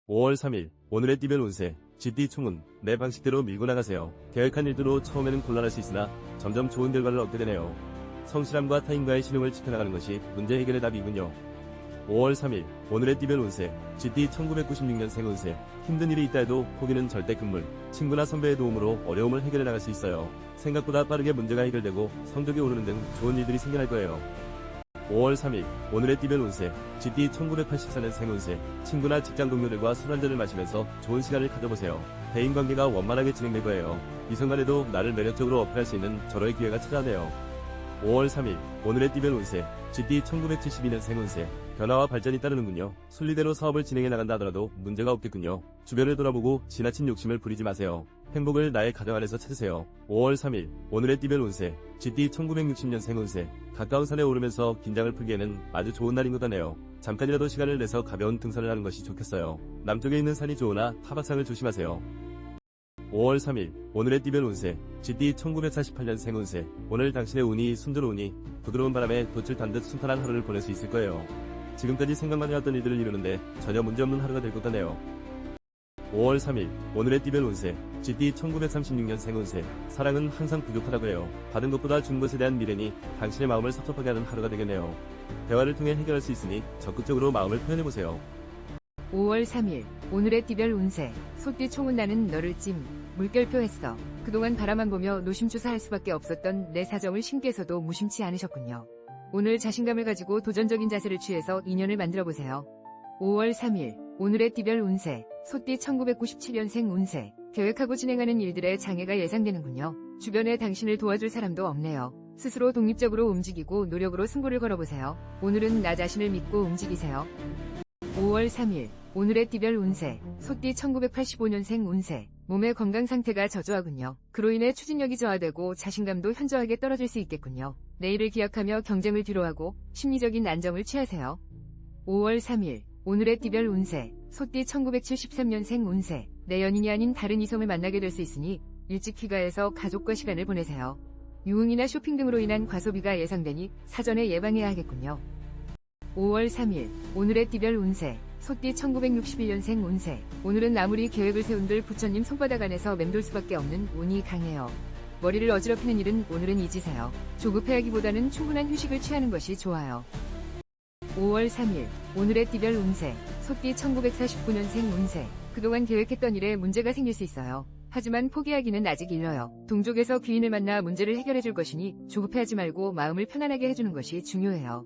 5월 3일 오늘의 띠별 운세 GT 총은 내 방식대로 밀고 나가세요. 계획한 일대로 처음에는 곤란할 수 있으나 점점 좋은 결과를 얻게 되네요. 성실함과 타인과의 신용을 지켜나가는 것이 문제 해결의 답이군요. 5월 3일 오늘의 띠별 운세 GT 1996년생 운세 힘든 일이 있다 해도 포기는 절대 금물. 친구나 선배의 도움으로 어려움을 해결해 나갈 수 있어요. 생각보다 빠르게 문제가 해결되고 성적이 오르는 등 좋은 일들이 생겨날 거예요. 5월 3일 오늘의 띠별 운세 GT 1984년생 운세 친구나 직장 동료들과 술 한잔을 마시면서 좋은 시간을 가져보세요. 대인관계가 원만하게 진행될 거예요. 이성 간에도 나를 매력적으로 어필할 수 있는 절호의 기회가 찾아오네요. 5월 3일 오늘의 띠별 운세 GT 1972년생 운세 변화와 발전이 따르는군요. 순리대로 사업을 진행해 나간다 하더라도 문제가 없겠군요. 주변을 돌아보고 지나친 욕심을 부리지 마세요. 행복을 나의 가정 안에서 찾으세요. 5월 3일 오늘의 띠별 운세 GT 1960년생 운세 가까운 산에 오르면서 긴장을 풀기에는 아주 좋은 날인 것 같네요. 잠깐이라도 시간을 내서 가벼운 등산을 하는 것이 좋겠어요. 남쪽에 있는 산이 좋으나 타박상을 조심하세요. 5월 3일 오늘의 띠별 운세 GT 1948년생 운세 오늘 당신의 운이 순조로우니 부드러운 바람에 돛을 단 듯 순탄한 하루를 보낼 수 있을 거예요. 지금까지 생각만 해왔던 일들을 이루는데 전혀 문제없는 하루가 될 것 같네요. 5월 3일 오늘의 띠별 운세 GT 1936년생 운세 사랑은 항상 부족하다고 해요. 받은 것보다 준 것에 대한 미련이 당신의 마음을 섭섭하게 하는 하루가 되겠네요. 대화를 통해 해결할 수 있으니 적극적으로 마음을 표현해보세요. 5월 3일 오늘의 띠별 운세 소띠 총은 나는 너를 찜 물결표했어. 그동안 바라만 보며 노심초사할 수밖에 없었던 내 사정을 신께서도 무심치 않으셨군요. 오늘 자신감을 가지고 도전적인 자세를 취해서 인연을 만들어보세요. 5월 3일 오늘의 띠별 운세 소띠 1997년생 운세 계획하고 진행하는 일들의 장애가 예상되는군요. 주변에 당신을 도와줄 사람도 없네요. 스스로 독립적으로 움직이고 노력으로 승부를 걸어보세요. 오늘은 나 자신을 믿고 움직이세요. 5월 3일 오늘의 띠별 운세 소띠 1985년생 운세 몸의 건강 상태가 저조하군요. 그로 인해 추진력이 저하되고 자신감도 현저하게 떨어질 수 있겠군요. 내일을 기약하며 경쟁을 뒤로하고 심리적인 안정을 취하세요. 5월 3일 오늘의 띠별 운세 소띠 1973년생 운세 내 연인이 아닌 다른 이성을 만나게 될 수 있으니 일찍 귀가해서 가족과 시간을 보내세요. 유흥이나 쇼핑 등으로 인한 과소비가 예상되니 사전에 예방해야 하겠군요. 5월 3일 오늘의 띠별 운세 소띠 1961년생 운세 오늘은 아무리 계획을 세운들 부처님 손바닥 안에서 맴돌 수밖에 없는 운이 강해요. 머리를 어지럽히는 일은 오늘은 잊으세요. 조급해하기보다는 충분한 휴식을 취하는 것이 좋아요. 5월 3일 오늘의 띠별 운세 소띠 1949년생 운세 그동안 계획했던 일에 문제가 생길 수 있어요. 하지만 포기하기는 아직 일러요. 동족에서 귀인을 만나 문제를 해결해줄 것이니 조급해하지 말고 마음을 편안하게 해주는 것이 중요해요.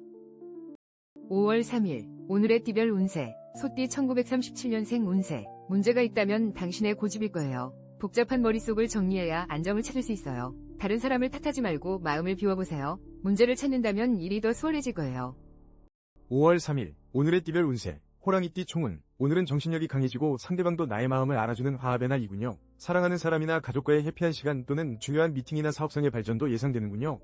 5월 3일 오늘의 띠별 운세 소띠 1937년생 운세 문제가 있다면 당신의 고집일 거예요. 복잡한 머릿속을 정리해야 안정을 찾을 수 있어요. 다른 사람을 탓하지 말고 마음을 비워보세요. 문제를 찾는다면 일이 더 수월해질 거예요. 5월 3일 오늘의 띠별 운세 호랑이띠 총은 오늘은 정신력이 강해지고 상대방도 나의 마음을 알아주는 화합의 날이군요. 사랑하는 사람이나 가족과의 해피한 시간 또는 중요한 미팅이나 사업상의 발전도 예상되는군요.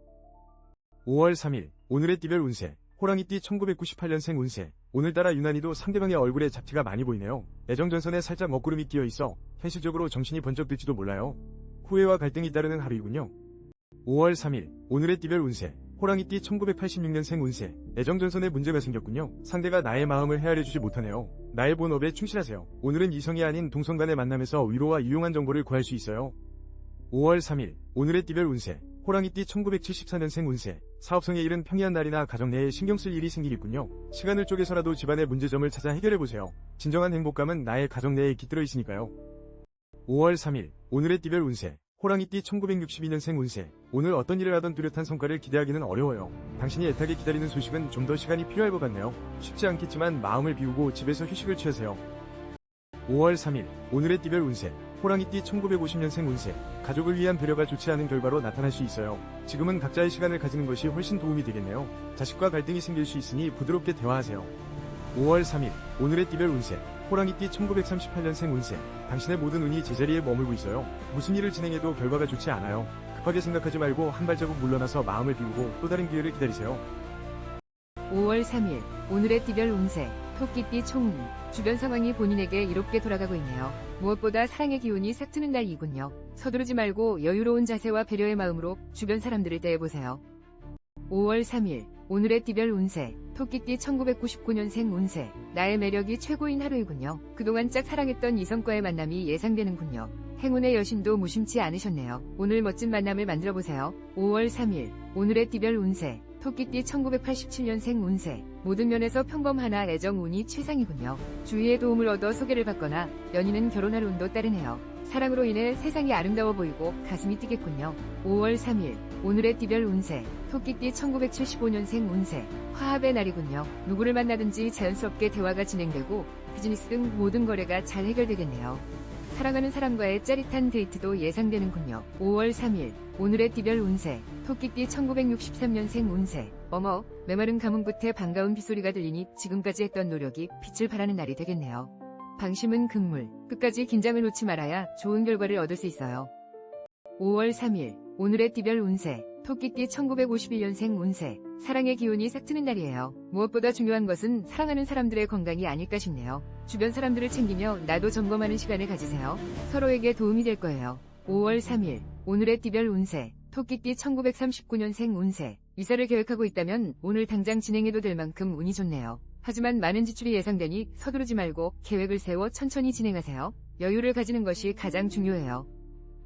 5월 3일 오늘의 띠별 운세 호랑이띠 1998년생 운세 오늘따라 유난히도 상대방의 얼굴에 잡티가 많이 보이네요. 애정전선에 살짝 먹구름이 끼어있어 현실적으로 정신이 번쩍 들지도 몰라요. 후회와 갈등이 따르는 하루이군요. 5월 3일 오늘의 띠별 운세 호랑이띠 1986년생 운세 애정전선에 문제가 생겼군요. 상대가 나의 마음을 헤아려주지 못하네요. 나의 본업에 충실하세요. 오늘은 이성이 아닌 동성 간의 만남에서 위로와 유용한 정보를 구할 수 있어요. 5월 3일 오늘의 띠별 운세 호랑이띠 1974년생 운세 사업성에 이른 평이한 날이나 가정 내에 신경 쓸 일이 생기겠군요. 시간을 쪼개서라도 집안의 문제점을 찾아 해결해보세요. 진정한 행복감은 나의 가정 내에 깃들어 있으니까요. 5월 3일 오늘의 띠별 운세 호랑이띠 1962년생 운세 오늘 어떤 일을 하던 뚜렷한 성과를 기대하기는 어려워요. 당신이 애타게 기다리는 소식은 좀 더 시간이 필요할 것 같네요. 쉽지 않겠지만 마음을 비우고 집에서 휴식을 취하세요. 5월 3일 오늘의 띠별 운세 호랑이띠 1950년생 운세 가족을 위한 배려가 좋지 않은 결과로 나타날 수 있어요. 지금은 각자의 시간을 가지는 것이 훨씬 도움이 되겠네요. 자식과 갈등이 생길 수 있으니 부드럽게 대화하세요. 5월 3일 오늘의 띠별 운세 호랑이띠 1938년생 운세 당신의 모든 운이 제자리에 머물고 있어요. 무슨 일을 진행해도 결과가 좋지 않아요. 급하게 생각하지 말고 한 발자국 물러나서 마음을 비우고 또 다른 기회를 기다리세요. 5월 3일 오늘의 띠별 운세 토끼띠 총운 주변 상황이 본인에게 이롭게 돌아가고 있네요. 무엇보다 사랑의 기운이 싹트는 날이군요. 서두르지 말고 여유로운 자세와 배려의 마음으로 주변 사람들을 대해보세요. 5월 3일 오늘의 띠별 운세, 토끼띠 1999년생 운세, 나의 매력이 최고인 하루이군요. 그동안 짝사랑했던 이성과의 만남이 예상되는군요. 행운의 여신도 무심치 않으셨네요. 오늘 멋진 만남을 만들어보세요. 5월 3일, 오늘의 띠별 운세, 토끼띠 1987년생 운세, 모든 면에서 평범하나 애정 운이 최상이군요. 주위의 도움을 얻어 소개를 받거나 연인은 결혼할 운도 따르네요. 사랑으로 인해 세상이 아름다워 보이고 가슴이 뛰겠군요. 5월 3일, 오늘의 띠별 운세, 토끼띠 1975년생 운세, 화합의 날이군요. 누구를 만나든지 자연스럽게 대화가 진행되고 비즈니스 등 모든 거래가 잘 해결되겠네요. 사랑하는 사람과의 짜릿한 데이트도 예상되는군요. 5월 3일, 오늘의 띠별 운세, 토끼띠 1963년생 운세, 어머, 메마른 가뭄 끝에 반가운 빗소리가 들리니 지금까지 했던 노력이 빛을 발하는 날이 되겠네요. 방심은 금물, 끝까지 긴장을 놓지 말아야 좋은 결과를 얻을 수 있어요. 5월 3일, 오늘의 띠별 운세, 토끼띠 1951년생 운세, 사랑의 기운이 싹 트는 날이에요. 무엇보다 중요한 것은 사랑하는 사람들의 건강이 아닐까 싶네요. 주변 사람들을 챙기며 나도 점검하는 시간을 가지세요. 서로에게 도움이 될 거예요. 5월 3일, 오늘의 띠별 운세, 토끼띠 1939년생 운세, 이사를 계획하고 있다면 오늘 당장 진행해도 될 만큼 운이 좋네요. 하지만 많은 지출이 예상되니 서두르지 말고 계획을 세워 천천히 진행하세요. 여유를 가지는 것이 가장 중요해요.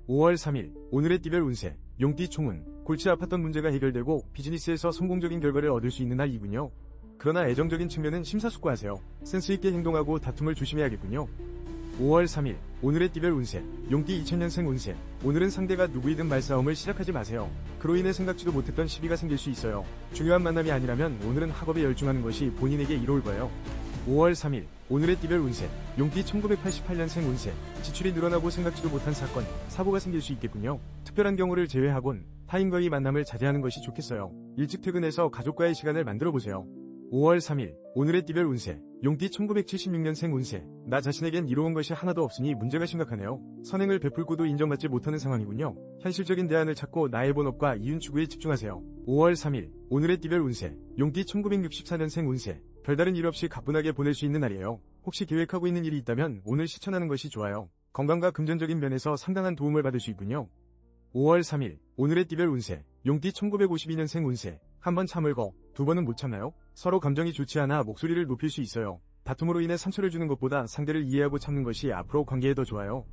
5월 3일, 오늘의 띠별 운세, 용띠 총운, 골치 아팠던 문제가 해결되고 비즈니스에서 성공적인 결과를 얻을 수 있는 날이군요. 그러나 애정적인 측면은 심사숙고하세요. 센스있게 행동하고 다툼을 조심해야겠군요. 5월 3일, 오늘의 띠별 운세, 용띠 2000년생 운세, 오늘은 상대가 누구이든 말싸움을 시작하지 마세요. 그로 인해 생각지도 못했던 시비가 생길 수 있어요. 중요한 만남이 아니라면 오늘은 학업에 열중하는 것이 본인에게 이로울 거예요. 5월 3일, 오늘의 띠별 운세, 용띠 1988년생 운세, 지출이 늘어나고 생각지도 못한 사건, 사고가 생길 수 있겠군요. 특별한 경우를 제외하곤 타인과의 만남을 자제하는 것이 좋겠어요. 일찍 퇴근해서 가족과의 시간을 만들어보세요. 5월 3일, 오늘의 띠별 운세, 용띠 1976년생 운세, 나 자신에겐 이로운 것이 하나도 없으니 문제가 심각하네요. 선행을 베풀고도 인정받지 못하는 상황이군요. 현실적인 대안을 찾고 나의 본업과 이윤 추구에 집중하세요. 5월 3일, 오늘의 띠별 운세, 용띠 1964년생 운세, 별다른 일 없이 가뿐하게 보낼 수 있는 날이에요. 혹시 계획하고 있는 일이 있다면 오늘 실천하는 것이 좋아요. 건강과 금전적인 면에서 상당한 도움을 받을 수 있군요. 5월 3일, 오늘의 띠별 운세, 용띠 1952년생 운세, 한번 참을거 두 번은 못 참나요? 서로 감정이 좋지 않아 목소리를 높일 수 있어요. 다툼으로 인해 상처를 주는 것보다 상대를 이해하고 참는 것이 앞으로 관계에 더 좋아요.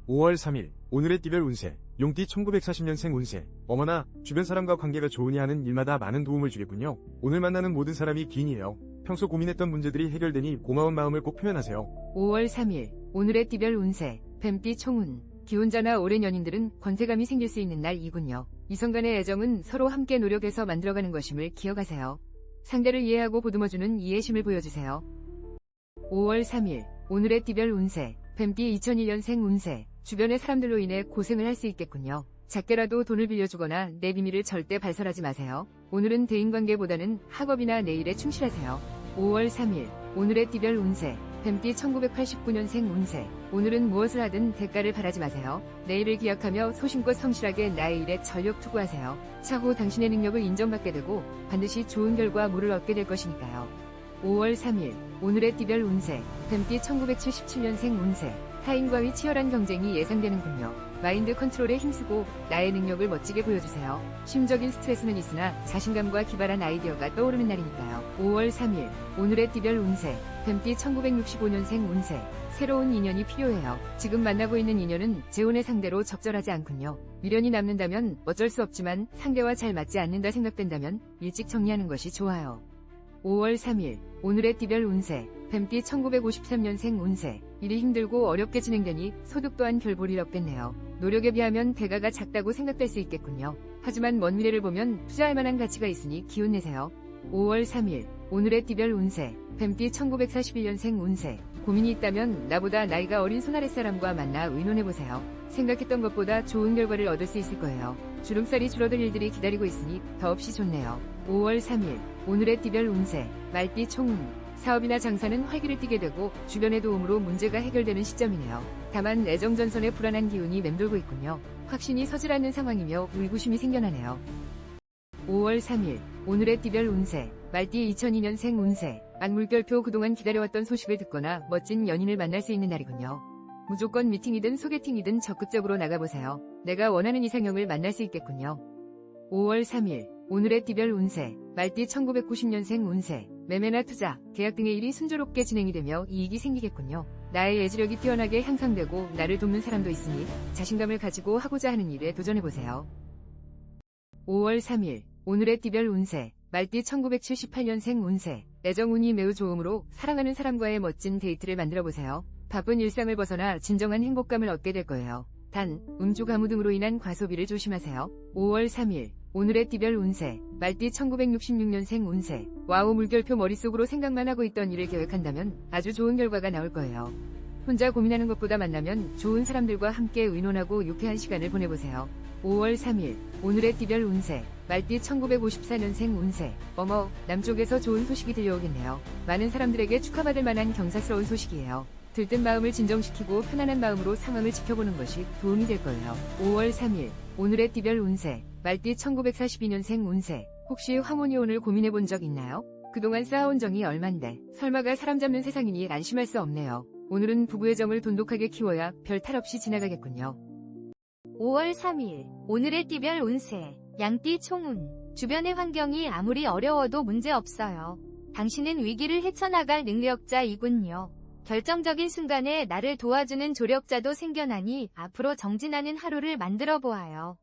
5월 3일, 오늘의 띠별 운세, 용띠 1940년생 운세, 어머나, 주변 사람과 관계가 좋으니 하는 일마다 많은 도움을 주겠군요. 오늘 만나는 모든 사람이 기인이에요. 평소 고민했던 문제들이 해결되니 고마운 마음을 꼭 표현하세요. 5월 3일, 오늘의 띠별 운세, 뱀띠 총운, 기혼자나 오랜 연인들은 권태감이 생길 수 있는 날이군요. 이성 간의 애정은 서로 함께 노력해서 만들어가는 것임을 기억하세요. 상대를 이해하고 보듬어주는 이해심을 보여주세요. 5월 3일, 오늘의 띠별 운세, 뱀띠 2001년생 운세, 주변의 사람들로 인해 고생을 할 수 있겠군요. 작게라도 돈을 빌려주거나 내 비밀을 절대 발설하지 마세요. 오늘은 대인관계보다는 학업이나 내일에 충실하세요. 5월 3일, 오늘의 띠별 운세, 뱀띠 1989년생 운세, 오늘은 무엇을 하든 대가를 바라지 마세요. 내일을 기약하며 소신껏 성실하게 나의 일에 전력 투구하세요. 차후 당신의 능력을 인정받게 되고 반드시 좋은 결과물을 얻게 될 것이니까요. 5월 3일, 오늘의 띠별 운세, 뱀띠 1977년생 운세, 타인과의 치열한 경쟁이 예상되는군요. 마인드 컨트롤에 힘쓰고 나의 능력을 멋지게 보여주세요. 심적인 스트레스는 있으나 자신감과 기발한 아이디어가 떠오르는 날이니까요. 5월 3일, 오늘의 띠별 운세, 뱀띠 1965년생 운세, 새로운 인연이 필요해요. 지금 만나고 있는 인연은 재혼의 상대로 적절하지 않군요. 미련이 남는다면 어쩔 수 없지만 상대와 잘 맞지 않는다 생각된다면 일찍 정리하는 것이 좋아요. 5월 3일, 오늘의 띠별 운세, 뱀띠 1953년생 운세, 일이 힘들고 어렵게 진행되니 소득 또한 별 볼일 없겠네요. 노력에 비하면 대가가 작다고 생각될 수 있겠군요. 하지만 먼 미래를 보면 투자할 만한 가치가 있으니 기운 내세요. 5월 3일, 오늘의 띠별 운세, 뱀띠 1941년생 운세, 고민이 있다면 나보다 나이가 어린 손아랫 사람과 만나 의논해보세요. 생각했던 것보다 좋은 결과를 얻을 수 있을 거예요. 주름살이 줄어들 일들이 기다리고 있으니 더없이 좋네요. 5월 3일, 오늘의 띠별 운세, 말띠 총운, 사업이나 장사는 활기를 띠게 되고 주변의 도움으로 문제가 해결되는 시점이네요. 다만 애정전선의 불안한 기운이 맴돌고 있군요. 확신이 서질 않는 상황이며 의구심이 생겨나네요. 5월 3일, 오늘의 띠별 운세, 말띠 2002년생 운세, 안물결표 그동안 기다려왔던 소식을 듣거나 멋진 연인을 만날 수 있는 날이군요. 무조건 미팅이든 소개팅이든 적극적으로 나가보세요. 내가 원하는 이상형을 만날 수 있겠군요. 5월 3일, 오늘의 띠별 운세, 말띠 1990년생 운세, 매매나 투자, 계약 등의 일이 순조롭게 진행이 되며 이익이 생기겠군요. 나의 예지력이 뛰어나게 향상되고 나를 돕는 사람도 있으니 자신감을 가지고 하고자 하는 일에 도전해보세요. 5월 3일, 오늘의 띠별 운세, 말띠 1978년생 운세, 애정운이 매우 좋으므로 사랑하는 사람과의 멋진 데이트를 만들어보세요. 바쁜 일상을 벗어나 진정한 행복감을 얻게 될 거예요. 단, 음주 가무 등으로 인한 과소비를 조심하세요. 5월 3일, 오늘의 띠별 운세, 말띠 1966년생 운세, 와우 물결표 머릿속으로 생각만 하고 있던 일을 계획한다면 아주 좋은 결과가 나올 거예요. 혼자 고민하는 것보다 만나면 좋은 사람들과 함께 의논하고 유쾌한 시간을 보내보세요. 5월 3일, 오늘의 띠별 운세, 말띠 1954년생 운세, 어머, 남쪽에서 좋은 소식이 들려오겠네요. 많은 사람들에게 축하받을 만한 경사스러운 소식이에요. 들뜬 마음을 진정시키고 편안한 마음으로 상황을 지켜보는 것이 도움이 될 거예요. 5월 3일, 오늘의 띠별 운세, 말띠 1942년생 운세, 혹시 화모니온을 고민해본 적 있나요? 그동안 쌓아온 정이 얼만데 설마가 사람 잡는 세상이니 안심할 수 없네요. 오늘은 부부의 정을 돈독하게 키워야 별 탈 없이 지나가겠군요. 5월 3일, 오늘의 띠별 운세, 양띠 총운, 주변의 환경이 아무리 어려워도 문제없어요. 당신은 위기를 헤쳐나갈 능력자이군요. 결정적인 순간에 나를 도와주는 조력자도 생겨나니 앞으로 정진하는 하루를 만들어 보아요.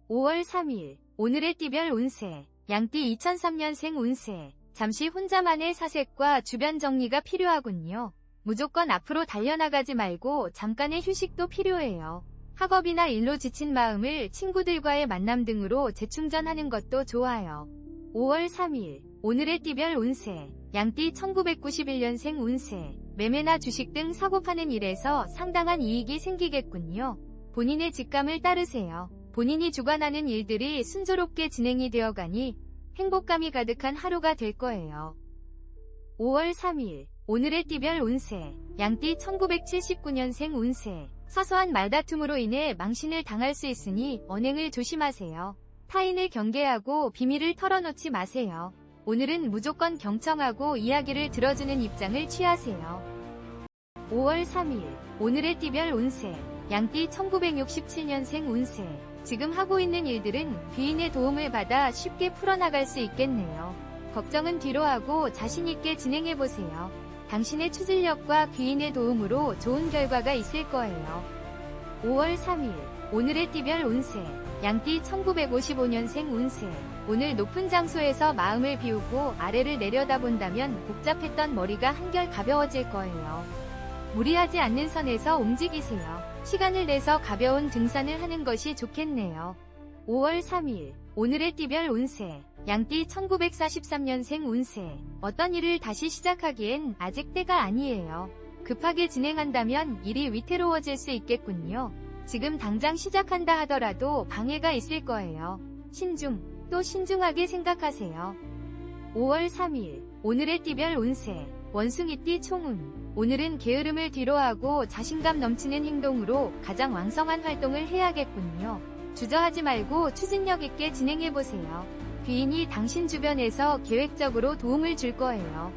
5월 3일, 오늘의 띠별 운세, 양띠 2003년생 운세, 잠시 혼자만의 사색과 주변 정리가 필요하군요. 무조건 앞으로 달려나가지 말고 잠깐의 휴식도 필요해요. 학업이나 일로 지친 마음을 친구들과의 만남 등으로 재충전하는 것도 좋아요. 5월 3일, 오늘의 띠별 운세, 양띠 1991년생 운세, 매매나 주식 등 사고 파는 일에서 상당한 이익이 생기겠군요. 본인의 직감을 따르세요. 본인이 주관하는 일들이 순조롭게 진행이 되어가니 행복감이 가득한 하루가 될 거예요. 5월 3일, 오늘의 띠별 운세, 양띠 1979년생 운세, 사소한 말다툼으로 인해 망신을 당할 수 있으니 언행을 조심하세요. 타인을 경계하고 비밀을 털어놓지 마세요. 오늘은 무조건 경청하고 이야기를 들어주는 입장을 취하세요. 5월 3일, 오늘의 띠별 운세, 양띠 1967년생 운세, 지금 하고 있는 일들은 귀인의 도움을 받아 쉽게 풀어나갈 수 있겠네요. 걱정은 뒤로 하고 자신있게 진행해보세요. 당신의 추진력과 귀인의 도움으로 좋은 결과가 있을 거예요. 5월 3일, 오늘의 띠별 운세, 양띠 1955년생 운세, 오늘 높은 장소에서 마음을 비우고 아래를 내려다본다면 복잡했던 머리가 한결 가벼워질 거예요. 무리하지 않는 선에서 움직이세요. 시간을 내서 가벼운 등산을 하는 것이 좋겠네요. 5월 3일, 오늘의 띠별 운세, 양띠 1943년생 운세, 어떤 일을 다시 시작하기엔 아직 때가 아니에요. 급하게 진행한다면 일이 위태로워질 수 있겠군요. 지금 당장 시작한다 하더라도 방해가 있을 거예요. 또 신중하게 생각하세요. 5월 3일, 오늘의 띠별 운세, 원숭이띠 총운, 오늘은 게으름을 뒤로하고 자신감 넘치는 행동으로 가장 왕성한 활동을 해야겠군요. 주저하지 말고 추진력 있게 진행해보세요. 귀인이 당신 주변에서 계획적으로 도움을 줄 거예요.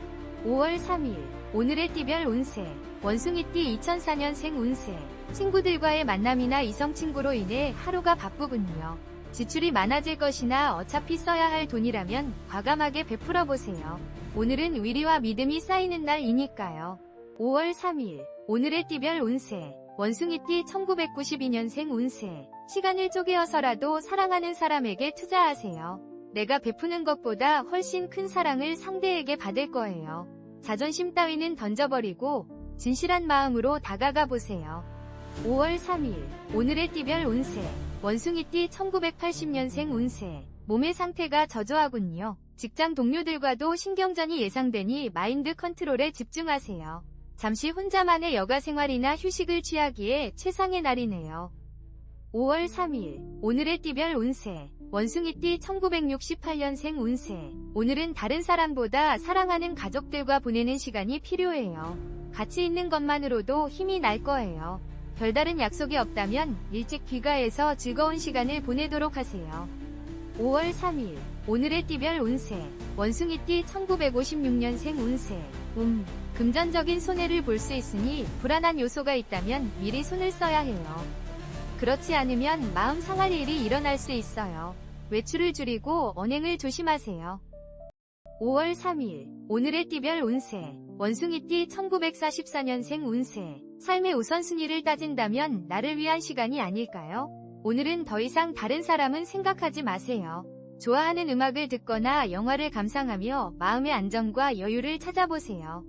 5월 3일, 오늘의 띠별 운세, 원숭이띠 2004년생 운세, 친구들과의 만남이나 이성 친구로 인해 하루가 바쁘군요. 지출이 많아질 것이나 어차피 써야 할 돈이라면 과감하게 베풀어보세요. 오늘은 위리와 믿음이 쌓이는 날이니까요. 5월 3일, 오늘의 띠별 운세, 원숭이띠 1992년생 운세, 시간을 쪼개어서라도 사랑하는 사람에게 투자하세요. 내가 베푸는 것보다 훨씬 큰 사랑을 상대에게 받을 거예요. 자존심 따위는 던져버리고 진실한 마음으로 다가가 보세요. 5월 3일, 오늘의 띠별 운세, 원숭이띠 1980년생 운세, 몸의 상태가 저조하군요. 직장 동료들과도 신경전이 예상되니 마인드 컨트롤에 집중하세요. 잠시 혼자만의 여가 생활이나 휴식을 취하기에 최상의 날이네요. 5월 3일, 오늘의 띠별 운세, 원숭이띠 1968년생 운세, 오늘은 다른 사람보다 사랑하는 가족들과 보내는 시간이 필요해요. 같이 있는 것만으로도 힘이 날 거예요. 별다른 약속이 없다면 일찍 귀가해서 즐거운 시간을 보내도록 하세요. 5월 3일, 오늘의 띠별 운세, 원숭이띠 1956년생 운세, 금전적인 손해를 볼 수 있으니 불안한 요소가 있다면 미리 손을 써야 해요. 그렇지 않으면 마음 상할 일이 일어날 수 있어요. 외출을 줄이고 언행을 조심하세요. 5월 3일 오늘의 띠별 운세 원숭이띠 1944년생 운세 삶의 우선순위를 따진다면 나를 위한 시간이 아닐까요? 오늘은 더 이상 다른 사람은 생각하지 마세요. 좋아하는 음악을 듣거나 영화를 감상하며 마음의 안정과 여유를 찾아보세요.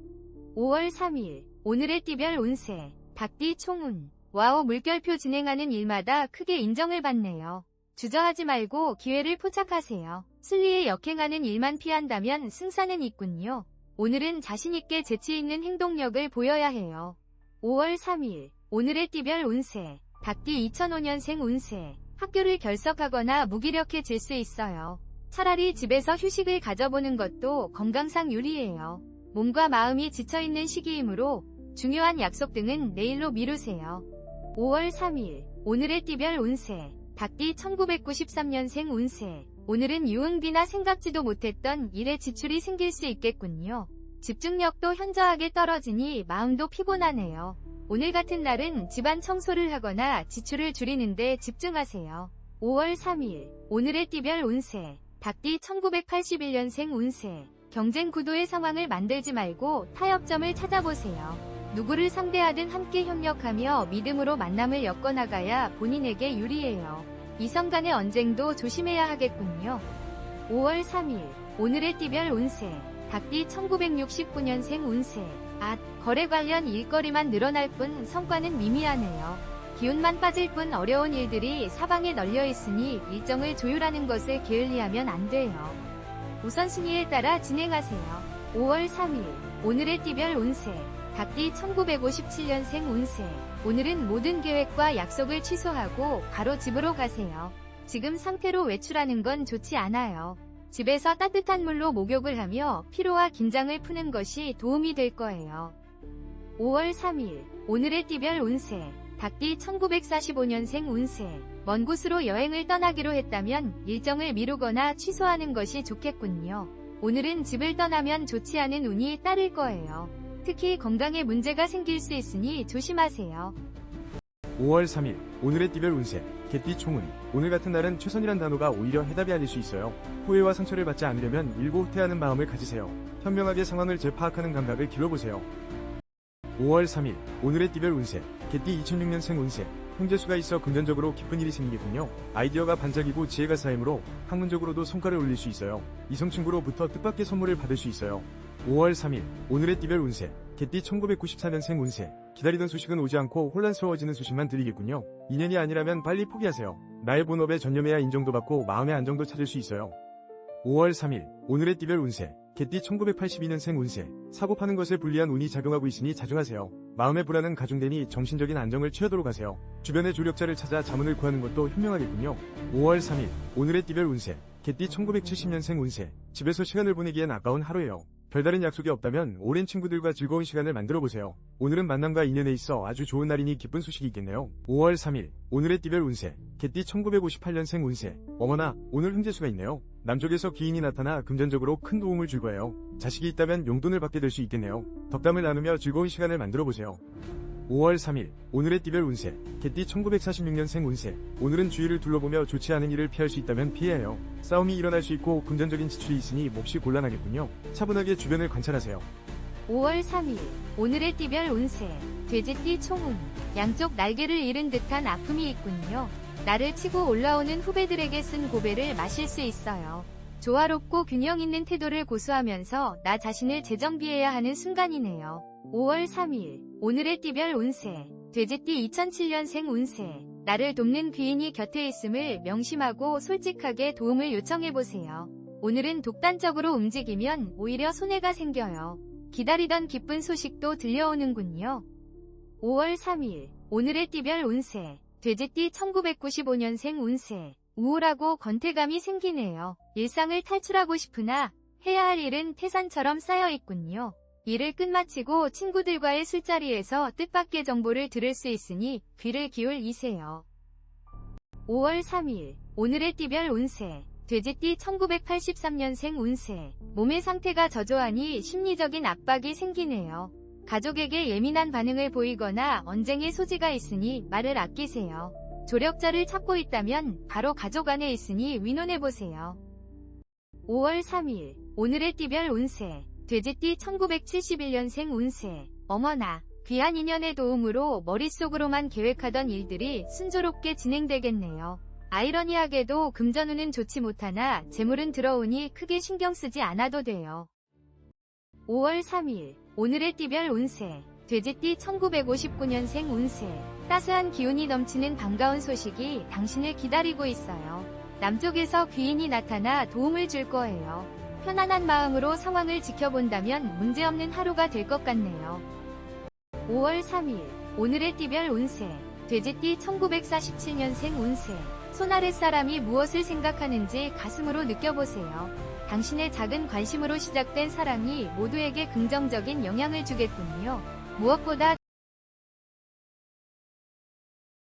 5월 3일 오늘의 띠별 운세 닭띠 총운 와우 물결표 진행하는 일마다 크게 인정을 받네요. 주저하지 말고 기회를 포착하세요. 순리에 역행하는 일만 피한다면 승산은 있군요. 오늘은 자신있게 재치있는 행동력을 보여야 해요. 5월 3일 오늘의 띠별 운세 닭띠 2005년생 운세 학교를 결석하거나 무기력해질 수 있어요. 차라리 집에서 휴식을 가져보는 것도 건강상 유리해요. 몸과 마음이 지쳐있는 시기이므로 중요한 약속 등은 내일로 미루세요. 5월 3일 오늘의 띠별 운세 닭띠 1993년생 운세 오늘은 유흥비나 생각지도 못했던 일에 지출이 생길 수 있겠군요. 집중력도 현저하게 떨어지니 마음도 피곤하네요. 오늘 같은 날은 집안 청소를 하거나 지출을 줄이는 데 집중하세요. 5월 3일 오늘의 띠별 운세 닭띠 1981년생 운세 경쟁 구도의 상황을 만들지 말고 타협점을 찾아보세요. 누구를 상대하든 함께 협력하며 믿음으로 만남을 엮어나가야 본인에게 유리해요. 이성 간의 언쟁도 조심해야 하겠군요. 5월 3일 오늘의 띠별 운세 닭띠 1969년생 운세 거래 관련 일거리만 늘어날 뿐 성과는 미미하네요. 기운만 빠질 뿐 어려운 일들이 사방에 널려 있으니 일정을 조율하는 것을 게을리하면 안 돼요. 우선순위에 따라 진행하세요. 5월 3일 오늘의 띠별 운세 닭띠 1957년생 운세 오늘은 모든 계획과 약속을 취소하고 바로 집으로 가세요. 지금 상태로 외출하는 건 좋지 않아요. 집에서 따뜻한 물로 목욕을 하며 피로와 긴장을 푸는 것이 도움이 될 거예요. 5월 3일 오늘의 띠별 운세 닭띠 1945년생 운세 먼 곳으로 여행을 떠나기로 했다면 일정을 미루거나 취소하는 것이 좋겠군요. 오늘은 집을 떠나면 좋지 않은 운이 따를 거예요. 특히 건강에 문제가 생길 수 있으니 조심하세요. 5월 3일 오늘의 띠별 운세 개띠 총운 오늘 같은 날은 최선이란 단어가 오히려 해답이 아닐 수 있어요. 후회와 상처를 받지 않으려면 일고 후퇴하는 마음을 가지세요. 현명하게 상황을 재파악하는 감각을 길러보세요. 5월 3일 오늘의 띠별 운세 개띠 2006년생 운세 형제수가 있어 금전적으로 기쁜 일이 생기겠군요. 아이디어가 반짝이고 지혜가 쌓이므로 학문적으로도 성과를 올릴 수 있어요. 이성친구로부터 뜻밖의 선물을 받을 수 있어요. 5월 3일 오늘의 띠별 운세 개띠 1994년생 운세 기다리던 소식은 오지 않고 혼란스러워지는 소식만 들리겠군요. 인연이 아니라면 빨리 포기하세요. 나의 본업에 전념해야 인정도 받고 마음의 안정도 찾을 수 있어요. 5월 3일 오늘의 띠별 운세 개띠 1982년생 운세 사고 파는 것에 불리한 운이 작용하고 있으니 자중하세요. 마음의 불안은 가중되니 정신적인 안정을 취하도록 하세요. 주변의 조력자를 찾아 자문을 구하는 것도 현명하겠군요. 5월 3일 오늘의 띠별 운세 개띠 1970년생 운세 집에서 시간을 보내기엔 아까운 하루예요. 별다른 약속이 없다면 오랜 친구들과 즐거운 시간을 만들어보세요. 오늘은 만남과 인연에 있어 아주 좋은 날이니 기쁜 소식이 있겠네요. 5월 3일 오늘의 띠별 운세 개띠 1958년생 운세 어머나 오늘 흥재수가 있네요. 남쪽에서 기인이 나타나 금전적으로 큰 도움을 줄 거예요. 자식이 있다면 용돈을 받게 될 수 있겠네요. 덕담을 나누며 즐거운 시간을 만들어보세요. 5월 3일 오늘의 띠별 운세 개띠 1946년생 운세 오늘은 주위를 둘러보며 좋지 않은 일을 피할 수 있다면 피해야 해요. 싸움이 일어날 수 있고 금전적인 지출이 있으니 몹시 곤란하겠군요. 차분하게 주변을 관찰하세요. 5월 3일 오늘의 띠별 운세 돼지띠 총운 양쪽 날개를 잃은 듯한 아픔이 있군요. 나를 치고 올라오는 후배들에게 쓴 고배를 마실 수 있어요. 조화롭고 균형 있는 태도를 고수하면서 나 자신을 재정비해야 하는 순간이네요. 5월 3일 오늘의 띠별 운세 돼지띠 2007년생 운세 나를 돕는 귀인이 곁에 있음을 명심하고 솔직하게 도움을 요청해보세요. 오늘은 독단적으로 움직이면 오히려 손해가 생겨요. 기다리던 기쁜 소식도 들려오는군요. 5월 3일 오늘의 띠별 운세 돼지띠 1995년생 운세 우울하고 권태감이 생기네요. 일상을 탈출하고 싶으나 해야 할 일은 태산처럼 쌓여 있군요. 일을 끝마치고 친구들과의 술자리에서 뜻밖의 정보를 들을 수 있으니 귀를 기울이세요. 5월 3일 오늘의 띠별 운세 돼지띠 1983년생 운세 몸의 상태가 저조하니 심리적인 압박이 생기네요. 가족에게 예민한 반응을 보이거나 언쟁의 소지가 있으니 말을 아끼세요. 조력자를 찾고 있다면 바로 가족 안에 있으니 의논해보세요. 5월 3일 오늘의 띠별 운세 돼지띠 1971년생 운세 어머나 귀한 인연의 도움으로 머릿속으로만 계획하던 일들이 순조롭게 진행되겠네요. 아이러니하게도 금전운은 좋지 못하나 재물은 들어오니 크게 신경 쓰지 않아도 돼요. 5월 3일 오늘의 띠별 운세 돼지띠 1959년생 운세 따스한 기운이 넘치는 반가운 소식이 당신을 기다리고 있어요. 남쪽에서 귀인이 나타나 도움을 줄 거예요. 편안한 마음으로 상황을 지켜본다면 문제없는 하루가 될 것 같네요. 5월 3일 오늘의 띠별 운세 돼지띠 1947년생 운세 손 아래 사람이 무엇을 생각하는지 가슴으로 느껴보세요. 당신의 작은 관심으로 시작된 사랑이 모두에게 긍정적인 영향을 주겠군요. 무엇보다